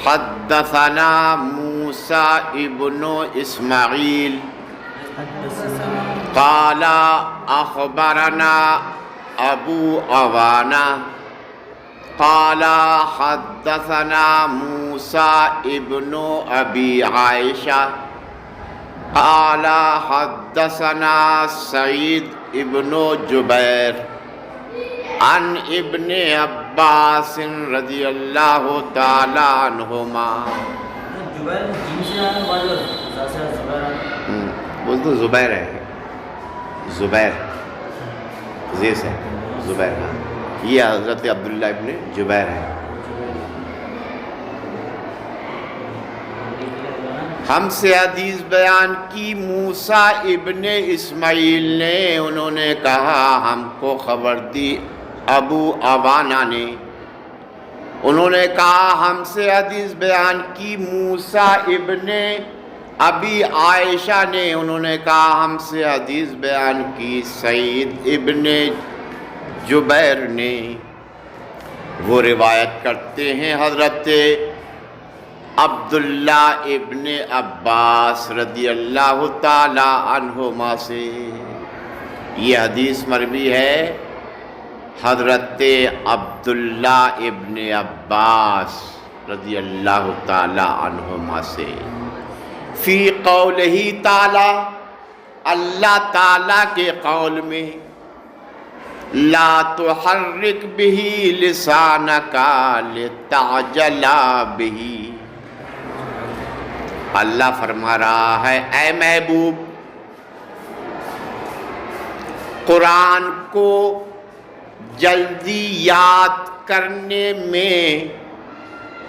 حدثنا موسى ابن اسماعیل قال اخبرنا ابو عوانہ قال حدثنا موسى ابن ابی عائشہ قال حدثنا سعید ابن جبیر عن ابن عباس رضی اللہ تعالی عنہما. بول تو زبیر ہے، زبیر زیس ہے، زبیر. یہ حضرت عبداللہ ابن جبیر ہے. ہم سے حدیث بیان کی موسیٰ ابن اسماعیل نے، انہوں نے کہا ہم کو خبر دی ابو عوانہ نے، انہوں نے کہا ہم سے حدیث بیان کی موسیٰ ابن ابی عائشہ نے، انہوں نے کہا ہم سے حدیث بیان کی سعید ابن جبیر نے. وہ روایت کرتے ہیں حضرت عبداللہ ابن عباس رضی اللہ تعالی عنہما سے. یہ حدیث مروی ہے حضرت عبداللہ ابن عباس رضی اللہ تعالی عنہما سے. فی قولہ تعالی، اللہ تعالی کے قول میں، لا تحرک بہ لسانک لتعجل بہ. اللہ فرما رہا ہے اے محبوب، قرآن کو جلدی یاد کرنے میں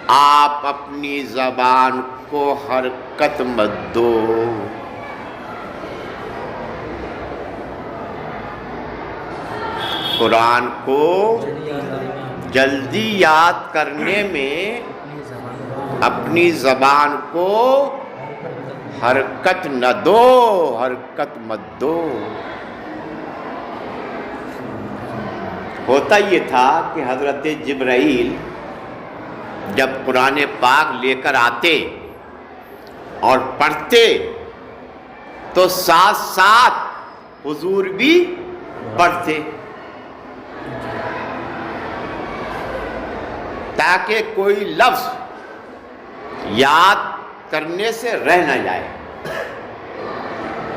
آپ اپنی زبان کو حرکت مت دو. قرآن کو جلدی یاد کرنے میں اپنی زبان کو حرکت نہ دو، حرکت مت دو. ہوتا یہ تھا کہ حضرت جبرائیل جب قرآن پاک لے کر آتے اور پڑھتے تو ساتھ ساتھ حضور بھی پڑھتے، تاکہ کوئی لفظ یاد کرنے سے رہ نہ جائے.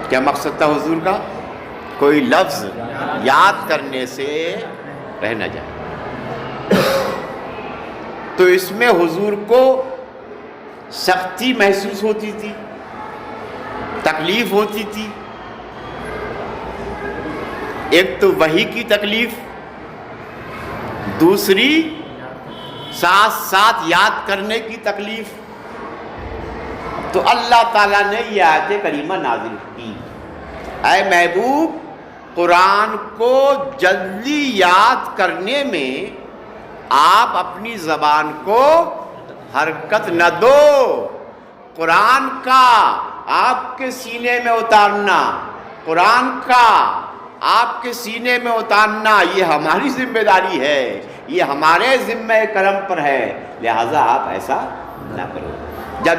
کیا مقصد تھا حضور کا؟ کوئی لفظ یاد کرنے سے رہ نہ جائے. تو اس میں حضور کو سختی محسوس ہوتی تھی، تکلیف ہوتی تھی. ایک تو وحی کی تکلیف، دوسری ساتھ ساتھ یاد کرنے کی تکلیف. تو اللہ تعالیٰ نے یہ آیت کریمہ نازل کی، اے محبوب قرآن کو جلدی یاد کرنے میں آپ اپنی زبان کو حرکت نہ دو. قرآن کا آپ کے سینے میں اتارنا، قرآن کا آپ کے سینے میں اتارنا یہ ہماری ذمہ داری ہے، یہ ہمارے ذمہ کرم پر ہے، لہٰذا آپ ایسا نہ کرو. جب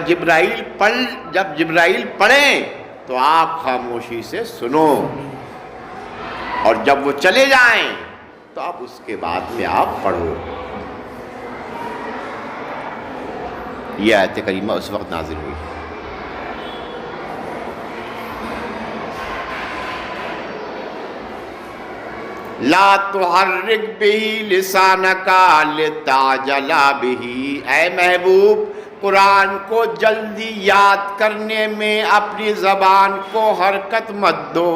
جبرائیل پڑھیں تو آپ خاموشی سے سنو، اور جب وہ چلے جائیں تو اب اس کے بعد میں آپ پڑھو. یہ آیت کریمہ اس وقت نازل ہوئی. لا تحرک بہ لسانک لتعجل بہ. اے محبوب قرآن کو جلدی یاد کرنے میں اپنی زبان کو حرکت مت دو.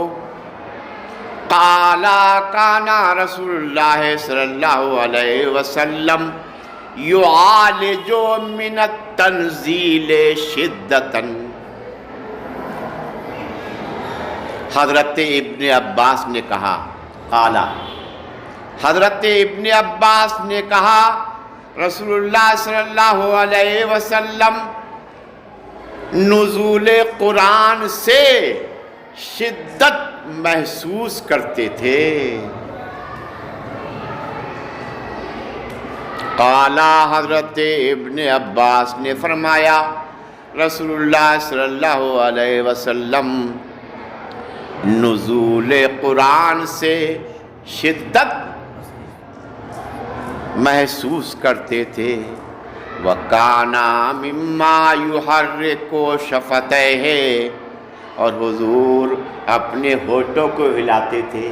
قال کان رسول اللہ صلی اللہ علیہ وسلم یعالج من التنزیل شدۃ. حضرت ابن عباس نے کہا، قال حضرت ابن عباس نے کہا رسول اللہ صلی اللہ علیہ وسلم نزول قرآن سے شدت محسوس کرتے تھے. قالا حضرت ابن عباس نے فرمایا رسول اللہ صلی اللہ علیہ وسلم نزول قرآن سے شدت محسوس کرتے تھے وَكَانَ مِمَّا يُحَرِّكُ شَفَتَيْهِ اور حضور اپنے ہونٹوں کو ہلاتے تھے.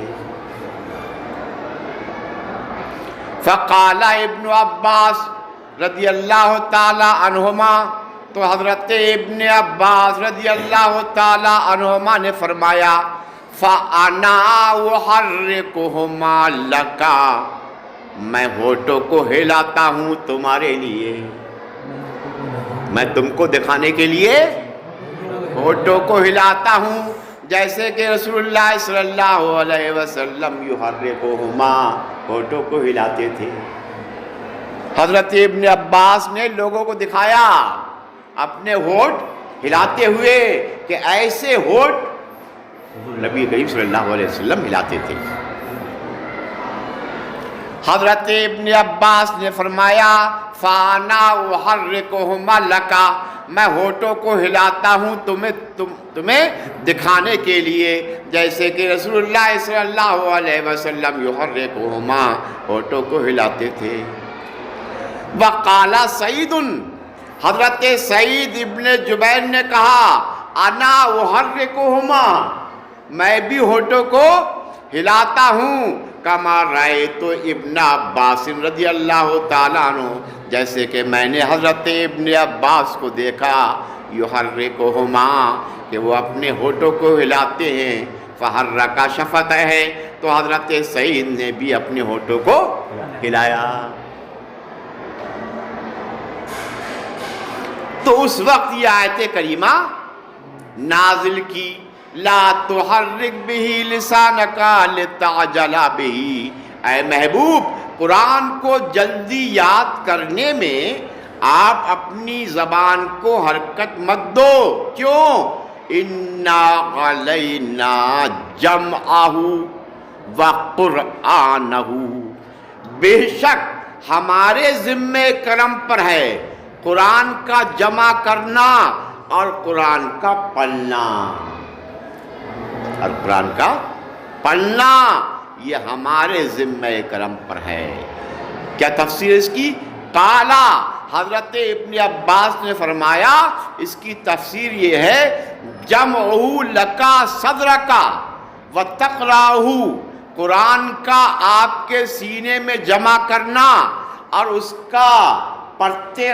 فقال ابن عباس رضی اللہ تعالی عنہما تو حضرت ابن عباس رضی اللہ تعالی عنہما نے فرمایا فَأَنَا أُحَرِّكُهُمَا لَكَ میں ہونٹوں کو ہلاتا ہوں تمہارے لیے. میں تم کو دکھانے کے لیے ہونٹوں کو ہلاتا ہوں جیسے کہ رسول اللہ صلی اللہ علیہ وسلم یحرکہما ہونٹوں کو ہلاتے تھے. حضرت ابن عباس نے لوگوں کو دکھایا اپنے ہونٹ ہلاتے ہوئے کہ ایسے ہونٹ نبی کریم صلی اللہ علیہ وسلم ہلاتے تھے. حضرت ابن عباس نے فرمایا فَأَنَا أُحَرِّكُهُمَا لَكَ میں ہونٹوں کو ہلاتا ہوں تمہیں دکھانے کے لیے جیسے کہ رسول اللہ صلی اللہ علیہ وسلم یحرکہما ہونٹوں کو ہلاتے تھے. وقال سعید حضرت سعید ابن جبیر نے کہا انا احرکہما میں بھی ہونٹوں کو ہلاتا ہوں کما رأیت ابن عباس رضی اللہ تعالیٰ عنہ جیسے کہ میں نے حضرت ابن عباس کو دیکھا یحرکہما کہ وہ اپنے ہونٹوں کو ہلاتے ہیں. فحرک شفتہ تو حضرت سعید نے بھی اپنے ہونٹوں کو ہلایا. تو اس وقت یہ آیت کریمہ نازل کی لا تحرک بہ لسانک لتعجل بہ اے محبوب قرآن کو جلدی یاد کرنے میں آپ اپنی زبان کو حرکت مت دو. کیوں؟ انا علینا جمعہ وقرآنہ بے شک ہمارے ذمہ کرم پر ہے قرآن کا جمع کرنا اور قرآن کا پڑھنا. اور قرآن کا پڑھنا یہ ہمارے ذمہ کرم پر ہے. کیا تفسیر اس کی؟ قالا حضرت ابن عباس نے فرمایا اس کی تفسیر یہ ہے جمعہ لکا صدرکا وتقرأہ قرآن کا آپ کے سینے میں جمع کرنا اور اس کا پڑھتے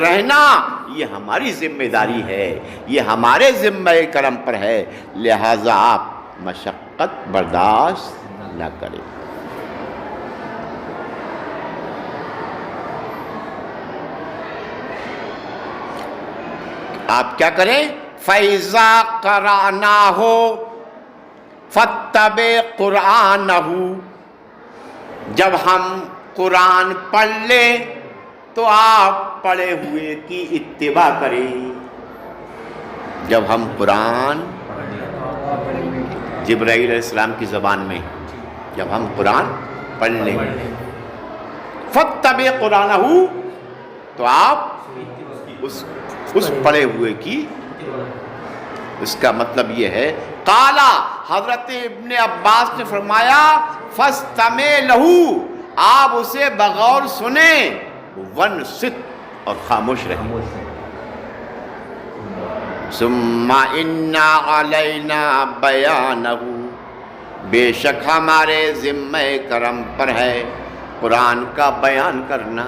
رہنا یہ ہماری ذمہ داری ہے یہ ہمارے ذمہ کرم پر ہے لہذا آپ مشقت برداشت نہ کریں. آپ کیا کریں فَإِذَا قَرَأْنَاهُ فَاتَّبِعْ قُرْآنَهُ جب ہم قرآن پڑھ لیں تو آپ پڑھے ہوئے کی اتباع کریں. جب ہم قرآن جبرائیل علیہ السلام کی زبان میں جب ہم قرآن پڑھ لیں فَاتَّبِعْ قُرْآنَهُ تو آپ اس پڑھے ہوئے کی اس کا مطلب یہ ہے قالا حضرت ابن عباس نے فرمایا فَاسْتَمِعْ لَهُ آپ اسے بغور سنیں وَانصِتْ اور خاموش رہیں. ثُمَّ إِنَّا عَلَيْنَا بَيَانَهُ بے شک ہمارے ذمہ کرم پر ہے قرآن کا بیان کرنا.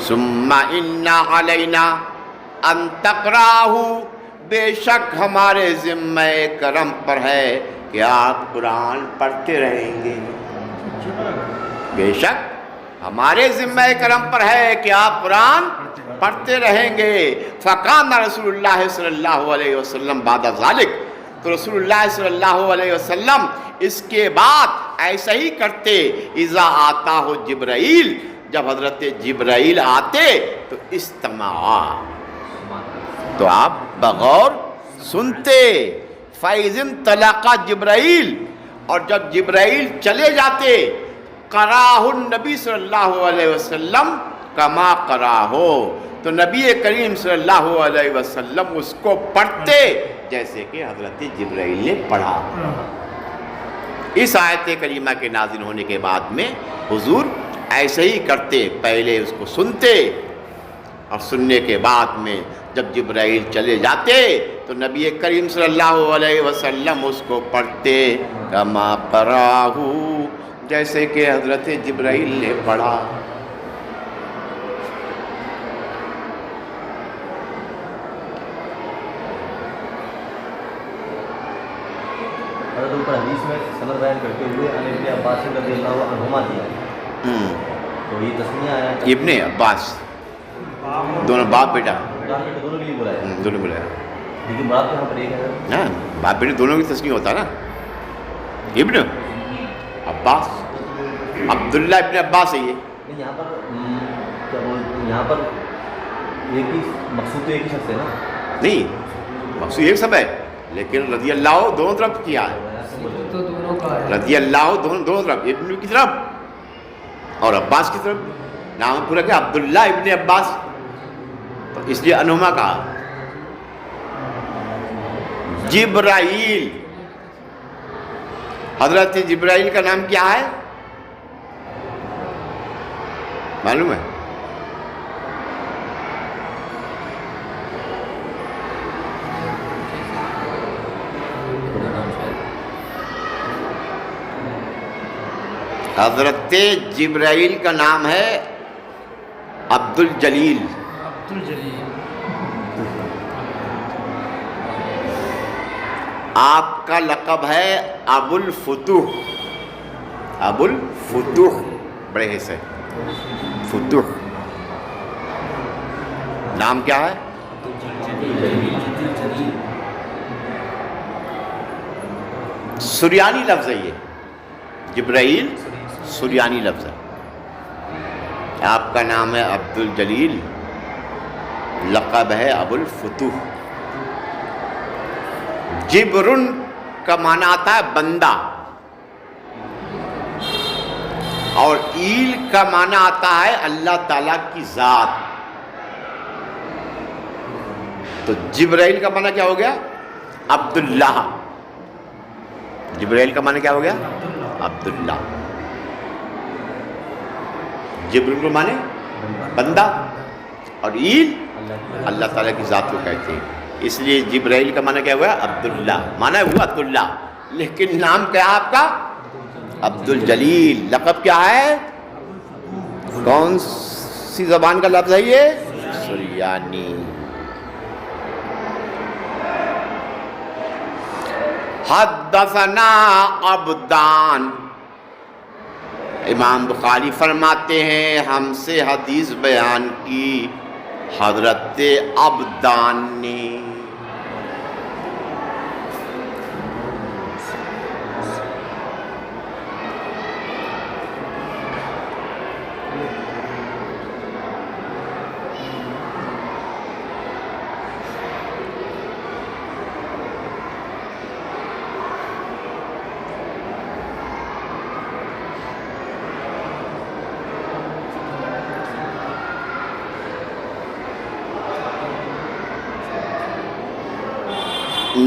ثُمَّ إِنَّا عَلَيْنَا أَن تَقْرَأَهُ بے شک ہمارے ذمہ کرم پر ہے کہ آپ قرآن پڑھتے رہیں گے. بے شک ہمارے ذمہ کرم پر ہے کہ آپ قرآن پڑھتے رہیں گے. فَقَانَ رسول اللہ صلی اللہ علیہ وسلم بعد ذالک تو رسول اللہ صلی اللہ علیہ وسلم اس کے بعد ایسا ہی کرتے. اذا آتا ہو جبرائیل جب حضرت جبرائیل آتے تو استماع تو آپ بغور سنتے. فَإِذِ انْطَلَقَ جبرائیل اور جب جبرائیل چلے جاتے قراہ النبی صلی اللہ علیہ وسلم کما قراہو، تو نبی کریم صلی اللہ علیہ وسلم اس کو پڑھتے جیسے کہ حضرت جبرائیل نے پڑھا۔ اس آیت کریمہ کے نازل ہونے کے بعد میں حضور ایسے ہی کرتے، پہلے اس کو سنتے اور سننے کے بعد میں جب جبرائیل چلے جاتے تو نبی کریم صلی اللہ علیہ وسلم اس کو پڑھتے کما قراہو، جیسے کہ حضرت جبرائیل نے پڑھا۔ حضرت اوپر حدیث میں سند بیان کرتے ہوئے عن ابن عباس رضی اللہ عنہما دیا، تو یہ تسمیہ آیا ابن عباس، دونوں باپ بیٹا، دونوں کے لیے بلایا، دونوں بلایا، لیکن باپ یہاں پر ایک ہے۔ ہاں باپ بیٹے دونوں کی تسمیہ ہوتا نا، ابن عباس، عبداللہ ابن عباس ہے یہ۔ یہاں پر کیا بولتے، یہاں پر ایک ہی مقصود تو ایک ہی شخص ہے نا؟ نہیں، مقصود ایک سب ہے، لیکن رضی اللہ دونوں طرف کیا ہے، تو دونوں کا ہے، رضی اللہ دونوں طرف، ابن کی طرف اور عباس کی طرف، نام پورا کیا عبداللہ ابن عباس، تو اس لیے عنہما کہا۔ جبرائیل، حضرت جبرائیل کا نام کیا ہے معلوم ہے؟ حضرت جبرائیل کا نام ہے عبد الجلیل، عبد الجلیل، آپ کا لقب ہے ابو الفتوح، ابو الفتوح، بڑے حصے فتوح، نام کیا ہے؟ سریانی لفظ ہے یہ، جبرائیل سریانی لفظ ہے۔ آپ کا نام ہے عبد الجلیل، لقب ہے ابو الفتوح۔ جبرن کا معنی آتا ہے بندہ، اور ایل کا معنی آتا ہے اللہ تعالیٰ کی ذات۔ تو جبرائیل کا معنی کیا ہو گیا؟ عبداللہ۔ جبرائیل کا معنی کیا ہو گیا؟ عبداللہ۔ جبرائیل کو معنی بندہ، اور ایل اللہ تعالیٰ کی ذات کو کہتے ہیں، اس لیے جبرائیل کا معنی کیا ہوا؟ عبداللہ، معنی ہوا عبداللہ، لیکن نام کیا ہے آپ کا؟ عبد الجلیل۔ لقب کیا ہے؟ کون سی زبان کا لفظ ہے یہ؟ سریانی۔ حدثنا عبدان، امام بخاری فرماتے ہیں ہم سے حدیث بیان کی حضرت عبدان نے۔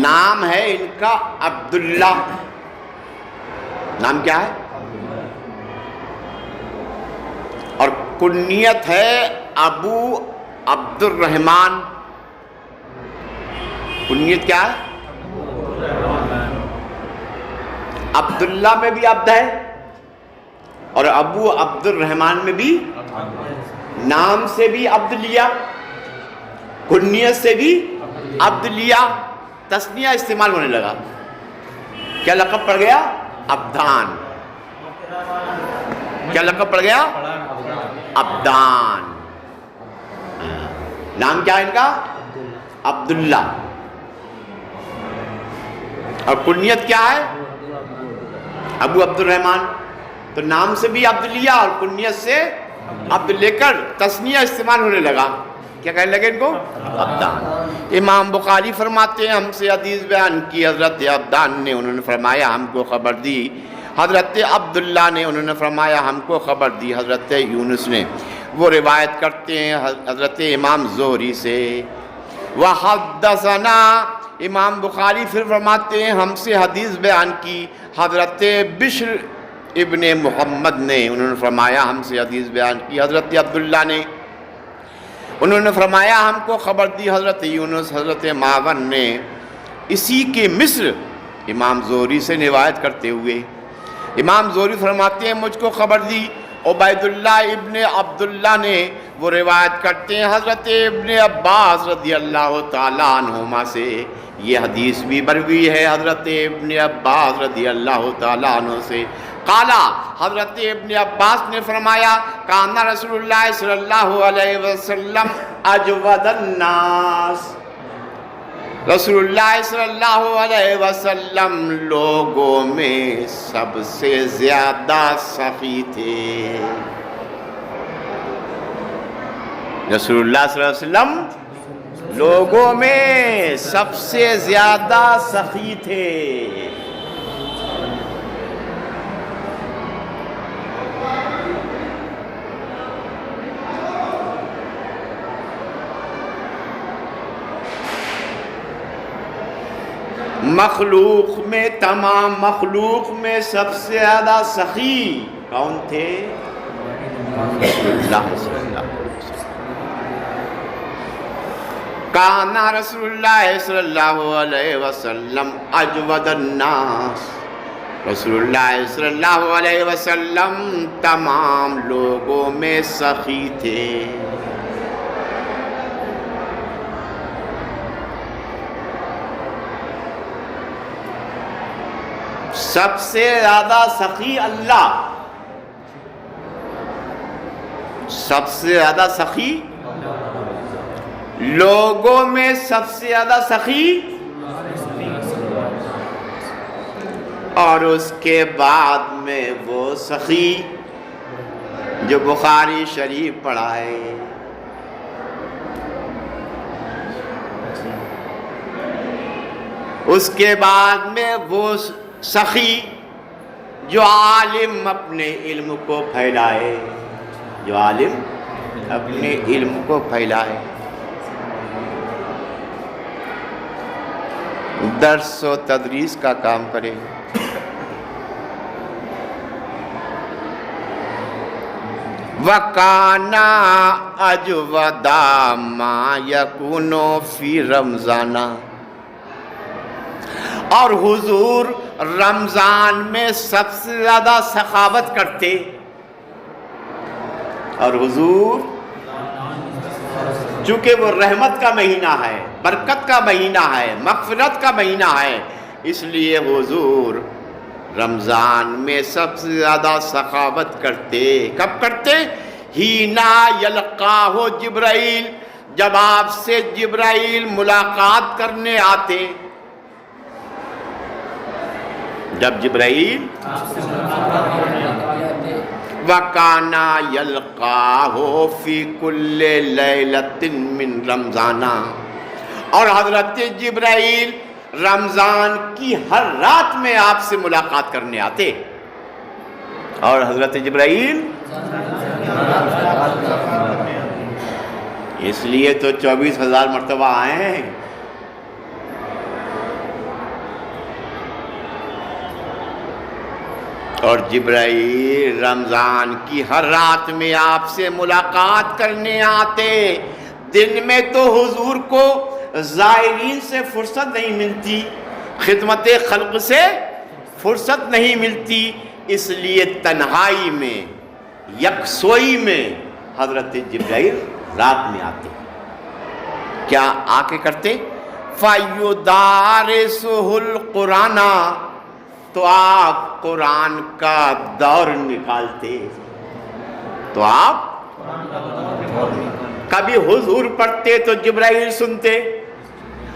نام ہے ان کا عبداللہ، نام کیا ہے؟ اور کنیت ہے ابو عبد الرحمن۔ کنیت کیا ہے؟ عبداللہ میں بھی عبد ہے اور ابو عبد الرحمن میں بھی، نام سے بھی عبد لیا، کنیت سے بھی عبد لیا، تسنیہ استعمال ہونے لگا، کیا لقب پڑ گیا؟ عبدان۔ کیا لقب پڑ گیا؟ عبدان۔ نام کیا ہے ان کا؟ عبداللہ، اور کنیت کیا ہے؟ ابو عبد الرحمن۔ تو نام سے بھی عبد لیا اور کنیت سے عبد لے کر تسنیہ استعمال ہونے لگا، کیا کہنے لگے ان کو؟ عبدان. امام بخاری فرماتے ہیں ہم سے حدیث بیان کی حضرت عبدان نے، انہوں نے فرمایا ہم کو خبر دی حضرت عبداللہ نے، انہوں نے فرمایا ہم کو خبر دی حضرت یونس نے. وہ روایت کرتے ہیں حضرت امام زہری سے. وحدثنا، امام بخاری پھر فرماتے ہیں ہم سے حدیث بیان کی حضرت بشر ابن محمد نے، انہوں نے فرمایا ہم سے حدیث بیان کی حضرت عبداللہ نے، انہوں نے فرمایا ہم کو خبر دی حضرت یونس حضرت معاون نے. اسی کے مصر امام زہری سے روایت کرتے ہوئے امام زہری فرماتے ہیں مجھ کو خبر دی عبید اللہ ابن عبداللہ نے. وہ روایت کرتے ہیں حضرت ابن عباس رضی اللہ تعالیٰ عنہما سے. یہ حدیث بھی مروی ہے حضرت ابن عباس رضی اللہ تعالیٰ عنہ سے. قالا، حضرت ابن عباس نے فرمایا کان رسول اللہ صلی اللہ علیہ وسلم اجود الناس، رسول اللہ صلی اللہ علیہ وسلم لوگوں میں سب سے زیادہ سخی تھے. رسول اللہ صلی اللہ علیہ وسلم لوگوں میں سب سے زیادہ سخی تھے. مخلوق میں، تمام مخلوق میں سب سے زیادہ سخی کون تھے؟ رسول اللہ صلی اللہ علیہ وسلم. کان رسول اللہ صلی اللہ علیہ وسلم اجود الناس، رسول اللہ صلی اللہ علیہ وسلم تمام لوگوں میں سخی تھے. سب سے زیادہ سخی اللہ، سب سے زیادہ سخی لوگوں میں سب سے زیادہ سخی، اور اس کے بعد میں وہ سخی جو بخاری شریف پڑھا ہے. اس کے بعد میں وہ سخی جو عالم اپنے علم کو پھیلائے، جو عالم اپنے علم کو پھیلائے، درس و تدریس کا کام کرے. وَكَانَ أَجْوَدَ مَا يَكُونُ فِي رَمْضَانَ، اور حضور رمضان میں سب سے زیادہ سخاوت کرتے. اور حضور چونکہ وہ رحمت کا مہینہ ہے، برکت کا مہینہ ہے، مغفرت کا مہینہ ہے، اس لیے حضور رمضان میں سب سے زیادہ سخاوت کرتے. کب کرتے؟ ہینا یلقاہ جبرائیل، جب آپ سے جبرائیل ملاقات کرنے آتے. جب جبرائیل وَكَانَ يَلْقَاهُ فِي كُلِّ لَيْلَةٍ مِّن رَمْضَانَ، اور حضرت جبرائیل رمضان کی ہر رات میں آپ سے ملاقات کرنے آتے. اور حضرت جبرائیل اس لیے تو 24,000 مرتبہ آئے ہیں. اور جبرائیل رمضان کی ہر رات میں آپ سے ملاقات کرنے آتے. دن میں تو حضور کو زائرین سے فرصت نہیں ملتی، خدمت خلق سے فرصت نہیں ملتی، اس لیے تنہائی میں، یکسوئی میں حضرت جبرائیل رات میں آتے. کیا آ کے کرتے؟ فَيُدَارِسُهُ الْقُرْآنَ، تو آپ قرآن کا دور نکالتے. تو آپ کبھی حضور پڑھتے تو جبرائیل سنتے،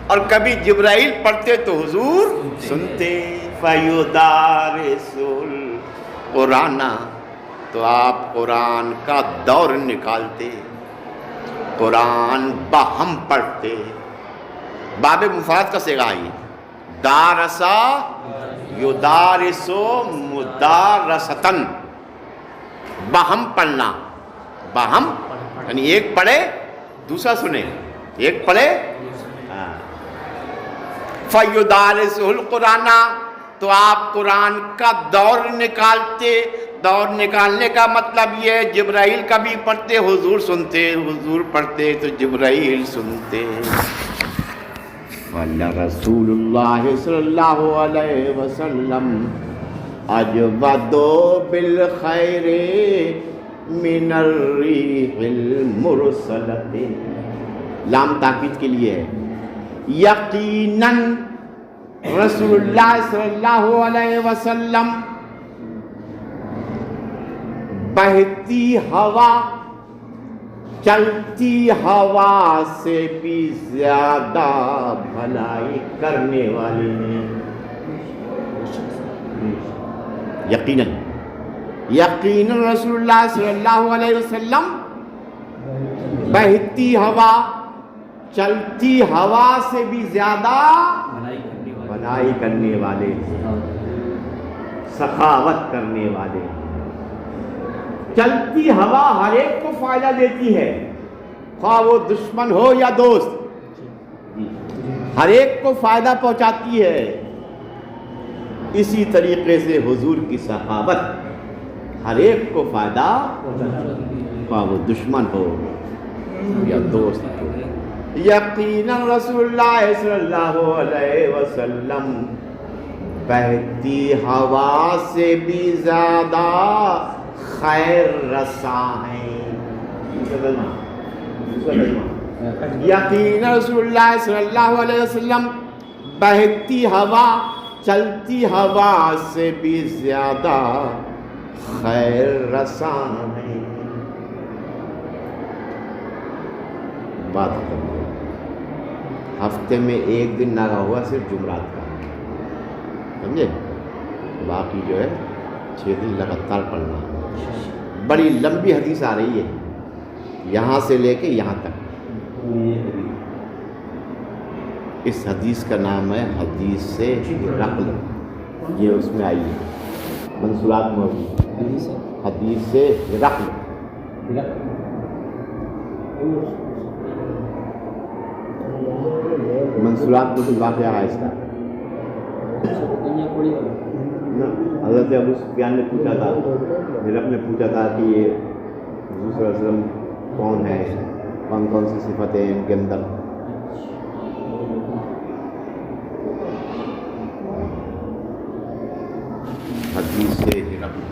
اور کبھی جبرائیل پڑھتے تو حضور سنتے. فَيُدَارِسُ الْقُرْآنَ، تو آپ قرآن کا دور نکالتے. قرآن باہم پڑھتے. باب مفرد کا صیغہ ہے. دارسا یدارسو مدارستن. باہم پڑھنا. باہم یعنی ایک پڑھے دوسرا سنے, ایک پڑھے. فَيُدَارِسُهُ الْقُرْآنَ, تو آپ قرآن کا دور نکالتے. دور نکالنے کا مطلب یہ جبرائیل کبھی پڑھتے حضور سنتے, حضور پڑھتے تو جبرائیل سنتے. رسول اللہ صلی اللہ علیہ وسلم اجود بالخیر من الریح المرسلۃ. لام تاکید کے لیے ہے. یقیناً رسول اللہ صلی اللہ علیہ وسلم بہتی ہوا, چلتی ہوا سے بھی زیادہ بھلائی کرنے والے ہیں. یقیناً یقیناً رسول اللہ صلی اللہ علیہ وسلم بہتی ہوا, چلتی ہوا سے بھی زیادہ بھلائی کرنے والے, سخاوت کرنے والے. چلتی ہوا ہر ایک کو فائدہ دیتی ہے, خواہ وہ دشمن ہو یا دوست, ہر ایک کو فائدہ پہنچاتی ہے. اسی طریقے سے حضور کی سخاوت ہر ایک کو فائدہ, خواہ وہ دشمن ہو یا دوست ہو. یقیناً رسول اللہ صلی اللہ علیہ وسلم بہتی ہوا سے بھی زیادہ خیر رساں ہیں. یقیناً رسول اللہ صلی اللہ علیہ وسلم بہتی ہوا, چلتی ہوا سے بھی زیادہ خیر رساں ہیں. بات ختم. ہفتے میں ایک دن نہ ہوا صرف جمعرات کا, سمجھے, باقی جو ہے 6 دن لگاتار پڑھنا. بڑی لمبی حدیث آ رہی ہے یہاں سے لے کے یہاں تک. اس حدیث کا نام ہے حدیث رقل. یہ اس میں آئی ہے منصورات موجود. حدیث رقل منصورات میں واقعہ ہے اس کا. حضرت ابو سفیان نے پوچھا تھا, ہرقل نے پوچھا تھا کہ یہ حضور صلی اللہ علیہ وسلم کون ہے, کون کون سی صفتیں ہیں ان کے اندر. حدیث سے ہرقل